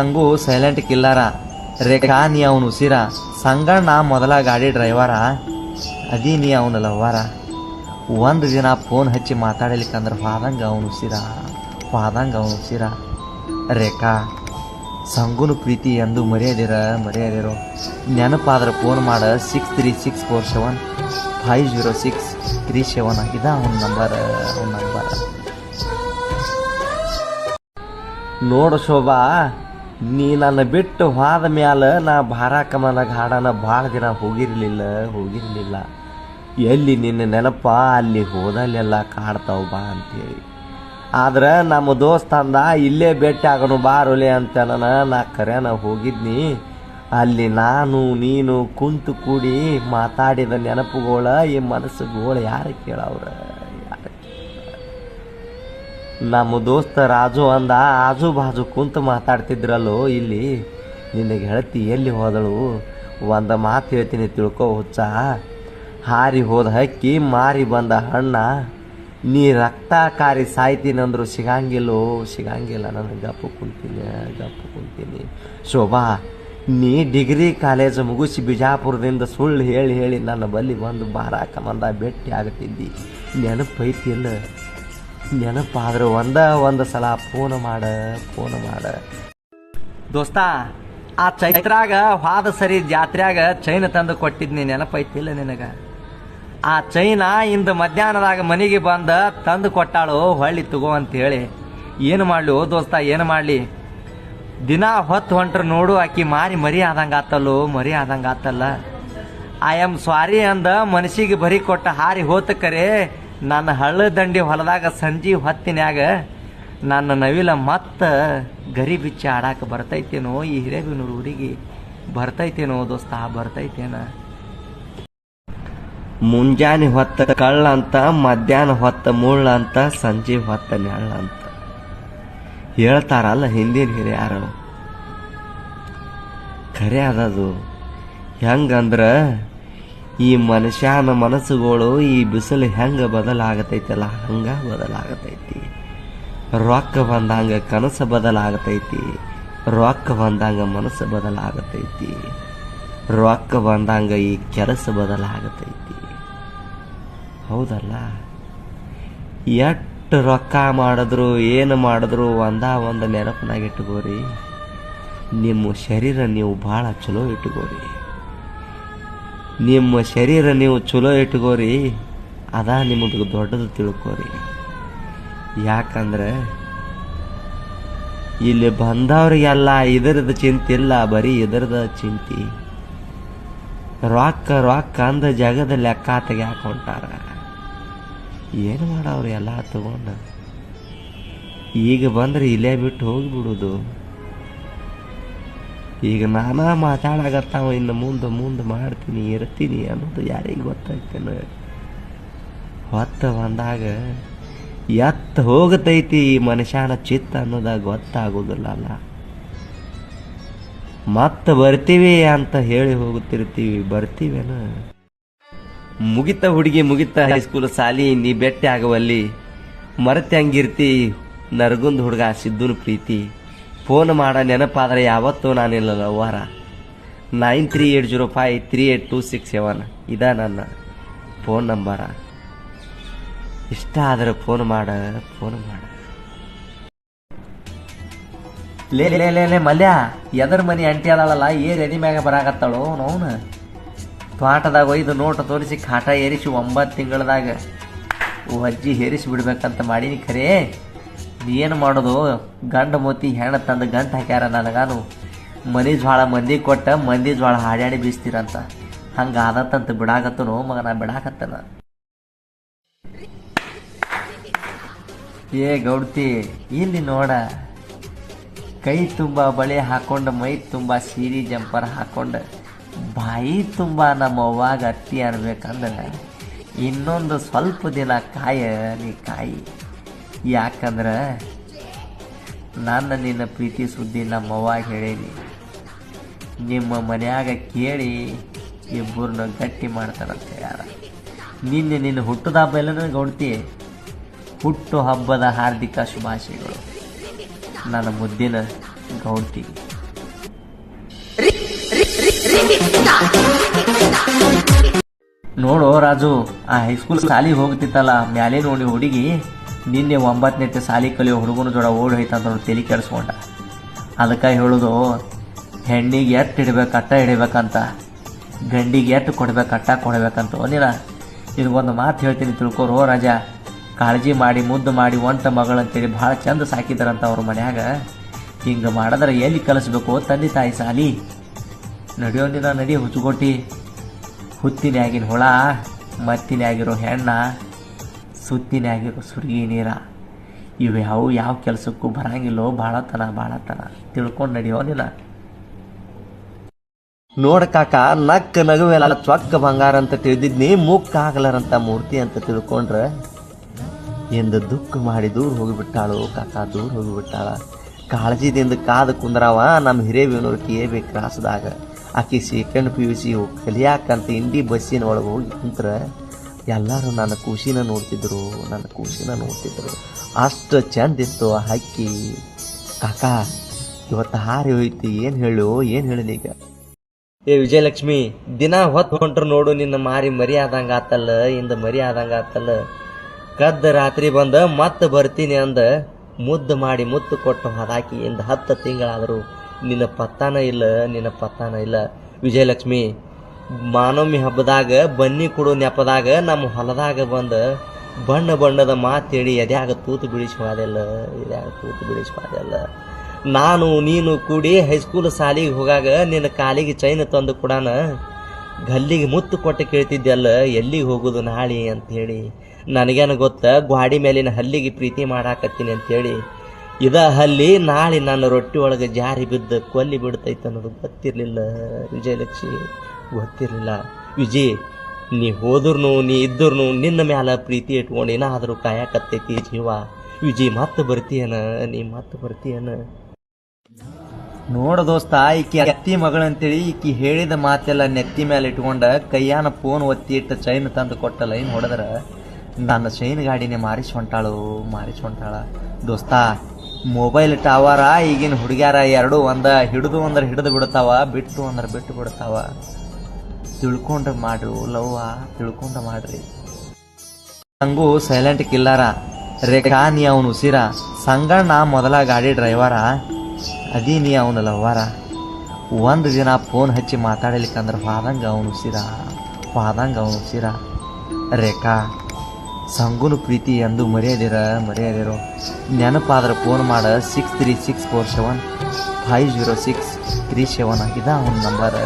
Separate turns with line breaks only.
ಸಂಗು silent ಕಿಲ್ಲರ, ರೇಖಾ ನೀ ಅವನು ಉಸಿರ, ಸಂಗಣ್ಣ ಮೊದಲ ಗಾಡಿ ಡ್ರೈವರ, ಅದಿ ನೀ ಅವನ ಲವ್ವರ. ಒಂದು ದಿನ ಫೋನ್ ಹಚ್ಚಿ ಮಾತಾಡಲಿಕ್ಕಂದ್ರೆ ಹೋದಂಗೆ ಅವನು ಉಸಿರ. ರೇಖಾ ಸಂಗುನ ಪ್ರೀತಿ ಎಂದು ಮರೆಯದಿರೋ ನೆನಪಾದ್ರೆ ಫೋನ್ ಮಾಡ 6364750637 ಇದ ಅವನ ನಂಬರ್. ನೋಡು ಶೋಭಾ, ನೀ ನನ್ನ ಬಿಟ್ಟು ಹೋದ ಮ್ಯಾಲ ನಾ ಭಾರಾಕಮನ ಗಾಡನ ಭಾಳ ದಿನ ಹೋಗಿರಲಿಲ್ಲ. ಎಲ್ಲಿ ನಿನ್ನ ನೆನಪ ಅಲ್ಲಿ ಹೋದಲ್ಲೆಲ್ಲ ಕಾಡ್ತಾವ ಬಾ ಅಂತೇಳಿ. ಆದ್ರೆ ನಮ್ಮ ದೋಸ್ತ ಅಂದ ಇಲ್ಲೇ ಭೇಟಿ ಆಗೋನು ಬಾರೊಲೆ ಅಂತ ನಾ ಕರೆನ ಹೋಗಿದ್ನಿ. ಅಲ್ಲಿ ನಾನು ನೀನು ಕುಂತು ಕೂಡಿ ಮಾತಾಡಿದ ನೆನಪುಗಳ ಈ ಮನಸ್ಸುಗಳು ಯಾರು ಕೇಳವ್ರ? ನಮ್ಮ ದೋಸ್ತ ರಾಜು ಅಂದ ಆಜು ಬಾಜು ಕುಂತು ಮಾತಾಡ್ತಿದ್ರಲ್ಲೋ ಇಲ್ಲಿ ನಿನಗೆ ಹೇಳ್ತಿ ಎಲ್ಲಿ ಹೋದಳು? ಒಂದು ಮಾತು ಹೇಳ್ತೀನಿ ತಿಳ್ಕೊ ಹುಚ್ಚ. ಹಾರಿ ಹೋದ ಹಕ್ಕಿ ಮಾರಿ ಬಂದ ಹಣ್ಣ, ನೀ ರಕ್ತ ಕಾರಿ ಸಾಯ್ತೀನಂದ್ರು ಸಿಗಂಗಿಲ್ಲ. ನನಗೆ ಗಪ್ಪು ಕುಂತೀನಿ. ಶೋಭಾ, ನೀ ಡಿಗ್ರಿ ಕಾಲೇಜ್ ಮುಗಿಸಿ ಬಿಜಾಪುರದಿಂದ ಸುಳ್ಳು ಹೇಳಿ ನನ್ನ ಬಲ್ಲಿ ಬಂದು ಬಾರಾಕಮಂದ ಭೇಟಿ ಆಗ್ತಿದ್ದಿ. ನೆನಪೈತಿಲ್ಲ? ನೆನಪಾದ್ರೆ ಒಂದು ಸಲ ಫೋನ್ ಮಾಡ. ದೋಸ್ತ, ಆ ಚೈತ್ರಾಗ ಹಾದ ಸರಿ ಜಾತ್ರ್ಯಾಗ ಚೈನ್ ತಂದು ಕೊಟ್ಟಿದ್ನಿ, ನೆನಪೈತಿಲ್ಲ ನಿನಗ? ಆ ಚೈನ ಇಂದು ಮಧ್ಯಾಹ್ನದಾಗ ಮನೆಗೆ ಬಂದ ತಂದು ಕೊಟ್ಟಾಳು, ಹೊಳ್ಳಿ ತಗೋ ಅಂತೇಳಿ. ಏನು ಮಾಡ್ಲಿ ದೋಸ್ತ, ಏನು ಮಾಡ್ಲಿ? ದಿನ ಹೊತ್ತು ಹೊಂಟ್ರ ನೋಡು ಆಕಿ ಮರಿ ಆದಂಗಾತಲ್ಲ. ಐ ಆಮ್ ಸಾರಿ ಅಂದ ಮನಸ್ಸಿಗೆ ಬರಿ ಕೊಟ್ಟ ಹಾರಿ ಹೋತ ಕರೆ ನನ್ನ ಹಳ್ಳ ದಂಡಿ ಹೊಲದಾಗ ಸಂಜೆ ಹೊತ್ತಿನ್ಯಾಗ ನನ್ನ ನವಿಲ ಮತ್ತ ಗರಿ ಬಿಚ್ಚಿ ಆಡಾಕ ಬರ್ತೈತೇನೋ, ಈ ಹಿರೇಬಿನೂರು ಊರಿಗೆ ಬರ್ತೈತೇನೋ ದೋಸ್ತ, ಬರ್ತೈತೇನ? ಮುಂಜಾನೆ ಹೊತ್ತ ಕಳ್ಳ ಅಂತ, ಮಧ್ಯಾಹ್ನ ಹೊತ್ತ ಮುಳ್ಳ ಅಂತ, ಸಂಜೆ ಹೊತ್ತ ನೆಳ್ಳ ಅಂತ ಹೇಳ್ತಾರಲ್ಲ ಹಿಂದಿನ ಹಿರಿಯರು. ಖರೆ ಅದದು. ಹೆಂಗಂದ್ರ ಈ ಮನುಷ್ಯನ ಮನಸ್ಸುಗಳು ಈ ಬಿಸಿಲು ಹೆಂಗ ಬದಲಾಗತೈತಲ್ಲ ಹಂಗ ಬದಲಾಗತೈತಿ. ರೊಕ್ಕ ಬಂದಂಗ ಕನಸು ಬದಲಾಗತೈತಿ, ರೊಕ್ಕ ಬಂದಂಗ ಮನಸ್ಸು ಬದಲಾಗತೈತಿ, ರೊಕ್ಕ ಬಂದಂಗ ಈ ಕೆಲಸ ಬದಲಾಗತೈತಿ. ಹೌದಲ್ಲ? ಎಷ್ಟು ರೊಕ್ಕ ಮಾಡಿದ್ರು ಏನು ಮಾಡಿದ್ರು ಒಂದು ನೆನಪನಾಗ ಇಟ್ಕೋರಿ, ನಿಮ್ಮ ಶರೀರ ನೀವು ಭಾಳ ಚಲೋ ಇಟ್ಕೋರಿ. ನಿಮ್ಮ ಶರೀರ ನೀವು ಚಲೋ ಇಟ್ಕೋರಿ, ಅದ ನಿಮಗೆ ದೊಡ್ಡದು ತಿಳ್ಕೋರಿ. ಯಾಕಂದ್ರೆ ಇಲ್ಲಿ ಬಂದವ್ರಿಗೆಲ್ಲ ಇದರದ ಚಿಂತಿಲ್ಲ, ಬರೀ ಇದರದ ಚಿಂತಿ. ರೊಕ್ಕ ಅಂದ ಜಗದ ಲೆಕ್ಕ ತೆಗ್ಯಾಕ ಹೊಂಟಾರ. ಏನು ಮಾಡವ್ರು ಎಲ್ಲ ತಗೊಂಡು? ಈಗ ಬಂದ್ರೆ ಇಲ್ಲೇ ಬಿಟ್ಟು ಹೋಗಿಬಿಡುದು. ಈಗ ನಾನಾ ಮಾತಾಡಕತ್ತಾವ, ಇನ್ನು ಮುಂದೆ ಮಾಡ್ತೀನಿ ಇರ್ತೀನಿ ಅನ್ನೋದು ಯಾರಿಗೆ ಗೊತ್ತಾಗ್ತೇನೆ? ಹೊತ್ತ ಬಂದಾಗ ಎತ್ತ ಹೋಗತೈತಿ ಈ ಮನುಷ್ಯನ ಚಿತ್ತ ಅನ್ನೋದಾಗ ಗೊತ್ತಾಗೋದಿಲ್ಲ. ಮತ್ತೆ ಬರ್ತೀವಿ ಅಂತ ಹೇಳಿ ಹೋಗುತ್ತಿರ್ತೀವಿ, ಬರ್ತೀವೇನ? ಮುಗಿತ ಹುಡುಗಿ ಮುಗಿತ ಹೈಸ್ಕೂಲ್ ಸಾಲಿ, ನೀ ಬೆಟ್ಟಿ ಆಗವಲ್ಲಿ ಮರತೆ ಹಂಗಿರ್ತಿ ನರಗುಂದ ಹುಡುಗ ಸಿದ್ದುನ ಪ್ರೀತಿ. ಫೋನ್ ಮಾಡ ನೆನಪಾದ್ರೆ ಯಾವತ್ತೂ ನಾನಿಲ್ಲ ಲವ್ವಾರ. 9380538267 ಇದ ನನ್ನ ಫೋನ್ ನಂಬರ. ಇಷ್ಟ ಆದ್ರೆ ಫೋನ್ ಮಾಡ. ಲೇ ಮಲ್ಯ, ಎದರ ಮನಿ ಅಂಟಿ ಅದಳಲ್ಲ ರೆಡಿ ಮ್ಯಾಗ ಬರಾಕತ್ತಾಳು ನೋವ್ನ. ತೋಟದಾಗ ಒಯ್ದು ನೋಟ ತೋರಿಸಿ ಕಾಟ ಏರಿಸಿ 9 ತಿಂಗಳದಾಗ ಅಜ್ಜಿ ಹೇರಿಸಿ ಬಿಡ್ಬೇಕಂತ ಮಾಡೀನಿ. ಖರೇ ಏನು ಮಾಡೋದು? ಗಂಡ ಮೋತಿ ಹೆಣ್ಣು ತಂದು ಗಂಟು ಹಾಕ್ಯಾರ ನನಗಾನು. ಮನಿ ಜ್ವಾಳ ಮಂದಿ ಕೊಟ್ಟ ಮಂದಿ ಜ್ವಾಳ ಹಾಡ್ಯಾಡಿ ಬೀಸ್ತೀರಂತ ಹಂಗ ಆದತ್ತಂತ ಬಿಡಾಕತ್ತನು ಮಗನ, ಬಿಡಾಕತ್ತನ. ಏ ಗೌಡ್ತಿ, ಇಲ್ಲಿ ನೋಡ, ಕೈ ತುಂಬ ಬಳೆ ಹಾಕೊಂಡು, ಮೈ ತುಂಬ ಸೀರೆ ಜಂಪರ್ ಹಾಕೊಂಡು, ಬಾಯಿ ತುಂಬ ನಮ್ಮ ಅವ್ವಾಗ ಅತ್ತಿ ಅನ್ಬೇಕಂದ್ರೆ ಇನ್ನೊಂದು ಸ್ವಲ್ಪ ದಿನ ನೀ ಕಾಯಿ. ಯಾಕಂದ್ರೆ ನಿನ್ನ ಪ್ರೀತಿ ಸುದ್ದಿ ನಮ್ಮವ್ವಾಗ ಹೇಳೀನಿ. ನಿಮ್ಮ ಮನ್ಯಾಗ ಕೇಳಿ ಇಬ್ಬರನ್ನ ಗಟ್ಟಿ ಮಾಡ್ತಾರಂತ ಯಾರ. ನಿನ್ನ ಹುಟ್ಟದ ಹಬ್ಬ ಎಲ್ಲ ಗೌಡ್ತಿ, ಹುಟ್ಟು ಹಬ್ಬದ ಹಾರ್ದಿಕ ಶುಭಾಶಯಗಳು ನನ್ನ ಮುದ್ದಿನ ಗೌಡ್ತಿಗೆ. ನೋಡು ರಾಜು, ಆ ಹೈಸ್ಕೂಲ್ ಸಾಲಿಗೆ ಹೋಗ್ತಿತ್ತಲ್ಲ ಮ್ಯಾಲೆ ನೋಡಿ ಹುಡುಗಿ ನಿನ್ನೆ 9ನೇ ಸಾಲಿ ಕಲಿಯೋ ಹುಡುಗನ ಜೋಡ ಓಡಿ ಹೋಯ್ತಂತ ತಲೆ ಕೆಡಿಸ್ಕೊಂಡ. ಅದಕ್ಕೆ ಹೇಳೋದು, ಹೆಣ್ಣಿಗೆ ಎಟ್ಟು ಹಿಡ್ಬೇಕು ಅಟ್ಟ ಹಿಡಿಬೇಕಂತ, ಗಂಡಿಗೆ ಎಟ್ಟು ಕೊಡ್ಬೇಕು ಅಟ್ಟ ಕೊಡ್ಬೇಕಂತ. ನೀನ ಇದಕ್ಕೊಂದು ಮಾತು ಹೇಳ್ತೀನಿ ತಿಳ್ಕೊರೋ ರಾಜ. ಕಾಳಜಿ ಮಾಡಿ ಮುದ್ದು ಮಾಡಿ ಒಂಟ ಮಗಳಂತೇಳಿ ಭಾಳ ಚಂದ ಸಾಕಿದಾರಂತ ಅವ್ರ ಮನ್ಯಾಗ. ಹಿಂಗೆ ಮಾಡಿದ್ರೆ ಎಲ್ಲಿ ಕಲಿಸ್ಬೇಕು ತಂದೆ ತಾಯಿ ಸಾಲಿ? ನಡಿಯೋನಿನ ನಡಿ ಹುಚ್ಚುಗೊಟ್ಟಿ. ಹುತ್ತಿನಾಗಿನ ಹುಳ, ಮತ್ತಿನಾಗಿರೋ ಹೆಣ್ಣ, ಸುತ್ತಿನಾಗಿರೋ ಸುರ್ಗಿ ನೀರ, ಇವು ಯಾವ ಕೆಲಸಕ್ಕೂ ಬರಂಗಿಲ್ಲೋ. ಭಾಳತನ ತಿಳ್ಕೊಂಡು ನಡಿಯೋನಿನ. ನೋಡ ಕಾಕ, ನಕ್ಕ ನಗುವೆಲ್ಲ ಚೊಕ್ಕ ಬಂಗಾರ ಅಂತ ತಿಳಿದಿದ್ನಿ, ಮುಕ್ಕ ಆಗಲಾರಂತ ಮೂರ್ತಿ ಅಂತ ತಿಳ್ಕೊಂಡ್ರೆ ಎಂದು ದುಃಖ ಮಾಡಿ ದೂರ ಹೋಗಿಬಿಟ್ಟಾಳು ಕಾಕ, ದೂರ ಹೋಗಿಬಿಟ್ಟಾಳ. ಕಾಳಜಿದಿಂದ ಕಾದು ಕುಂದ್ರವ ನಮ್ಮ ಹಿರೇವಿನವ್ರು ಕೆ.ಬಿ. ಕ್ರಾಸ್ದಾಗ. ಆಕಿ ಸೆಕೆಂಡ್ PUC ಕಲಿಯಾಕಂತ ಇಂಡಿ ಬಸ್ಸಿನ ಒಳಗೆ ಹೋಗಿ ಕುಂತ್ರೆ ಎಲ್ಲರೂ ನನ್ನ ಖುಷಿನ ನೋಡ್ತಿದ್ರು. ಅಷ್ಟು ಚಂದ ಇತ್ತು ಆ ಹಕ್ಕಿ. ಕಾಕ ಇವತ್ತು ಹಾರಿ ಹೋಯ್ತು, ಏನು ಹೇಳಲಿ ಈಗ? ಏ ವಿಜಯಲಕ್ಷ್ಮಿ, ದಿನ ಹೊತ್ತು ಹೊಂಟ್ರು ನೋಡು ನಿನ್ನ ಮಾರಿ ಮರಿ ಆದಂಗೆ ಆತಲ್ಲ, ಇಂದ ಮರಿ ಆದಂಗೆ ಆತಲ್ಲ. ಕದ್ದ ರಾತ್ರಿ ಬಂದ ಮತ್ತೆ ಬರ್ತೀನಿ ಅಂದ ಮುದ್ದು ಮಾಡಿ ಮುತ್ತು ಕೊಟ್ಟು ಹದಾಕಿ ಇಂದ 10 ತಿಂಗಳಾದರೂ ನಿನ್ನ ಪತ್ತಾನ ಇಲ್ಲ. ವಿಜಯಲಕ್ಷ್ಮಿ, ಮಾನವಮಿ ಹಬ್ಬದಾಗ ಬನ್ನಿ ಕೊಡೋ ನೆಪದಾಗ ನಮ್ಮ ಹೊಲದಾಗ ಬಂದ ಬಣ್ಣದ ಮಾತೇಳಿ ಎದ್ಯಾಗ ತೂತು ಬಿಡಿಸುವುದಿಲ್ಲ. ನಾನು ನೀನು ಕೂಡಿ ಹೈಸ್ಕೂಲ್ ಸಾಲಿಗೆ ಹೋಗಾಗ ನಿನ್ನ ಕಾಲಿಗೆ ಚೈನ್ ತಂದು ಕೊಡಾನ ಗಲ್ಲಿಗೆ ಮುತ್ತು ಕೊಟ್ಟು ಕೇಳ್ತಿದ್ದೆಲ್ಲ, ಎಲ್ಲಿಗೆ ಹೋಗೋದು ನಾಳೆ ಅಂಥೇಳಿ. ನನಗೇನು ಗೊತ್ತ, ಗ್ವಾಡಿ ಮೇಲಿನ ಹಲ್ಲಿಗೆ ಪ್ರೀತಿ ಮಾಡಾಕತ್ತೀನಿ ಅಂಥೇಳಿ. ಇದ ಹಲ್ಲಿ ನಾಳೆ ನನ್ನ ರೊಟ್ಟಿ ಒಳಗೆ ಜಾರಿ ಬಿದ್ದು ಕೊಲ್ಲಿ ಬಿಡ್ತೈತೆ ಅನ್ನೋದು ಗೊತ್ತಿರಲಿಲ್ಲ ವಿಜಯಲಕ್ಷ್ಮಿ, ಗೊತ್ತಿರಲಿಲ್ಲ. ವಿಜಯ್, ನೀ ಹೋದ್ರೂ ನೀ ಇದ್ರೂ ನಿನ್ನ ಮ್ಯಾಲ ಪ್ರೀತಿ ಇಟ್ಕೊಂಡು ಏನಾದರೂ ಕಾಯಕತ್ತೈತಿ ಜೀವ. ವಿಜಯ್, ಮತ್ತೆ ಬರ್ತೀಯನ? ನೋಡ ದೋಸ್ತ, ಈಕಿ ಅತ್ತಿ ಮಗಳಂತೇಳಿ ಈಕಿ ಹೇಳಿದ ಮಾತೆಲ್ಲ ನೆತ್ತಿ ಮೇಲೆ ಇಟ್ಕೊಂಡ ಕೈಯಾನ ಫೋನ್ ಒತ್ತಿ ಇಟ್ಟ ಚೈನ್ ತಂದು ಕೊಟ್ಟ ಲೈನ್ ಹೊಡೆದ್ರ ನನ್ನ ಚೈನ್ ಗಾಡಿನೇ ಮಾರಿಸಿ ಹೊಂಟಾಳ. ದೋಸ್ತ, ಮೊಬೈಲ್ ಟವರ ಈಗಿನ ಹುಡುಗ್ಯಾರ ಎರಡು ಹಿಡಿದು ಬಿಡ್ತಾವ, ಬಿಟ್ಟು ಬಿಡ್ತಾವ. ತಿಳ್ಕೊಂಡ್ರೆ ಮಾಡ್ರು ಲವ್ವ, ಮಾಡ್ರಿ. ಹಂಗೂ ಸೈಲೆಂಟ್ ಕಿಲ್ಲರ ರೇಖಾ, ನೀ ಅವನು ಉಸಿರ. ಸಂಗಣ್ಣ ಮೊದಲ ಗಾಡಿ ಡ್ರೈವರ, ಅದಿ ನೀ ಅವನ ಲವ್ವಾರ. ಒಂದು ದಿನ ಫೋನ್ ಹಚ್ಚಿ ಮಾತಾಡಲಿಕ್ಕಂದ್ರೆ ಹೋದಂಗೆ ಅವನು ಉಸಿರ. ರೇಖಾ, ಸಂಗುನು ಪ್ರೀತಿ ಎಂದು ಮರೆಯದಿರೋ. ನೆನಪಾದ್ರೆ ಫೋನ್ ಮಾಡ 6364750637 ಇದ ಅವನ ನಂಬರ್.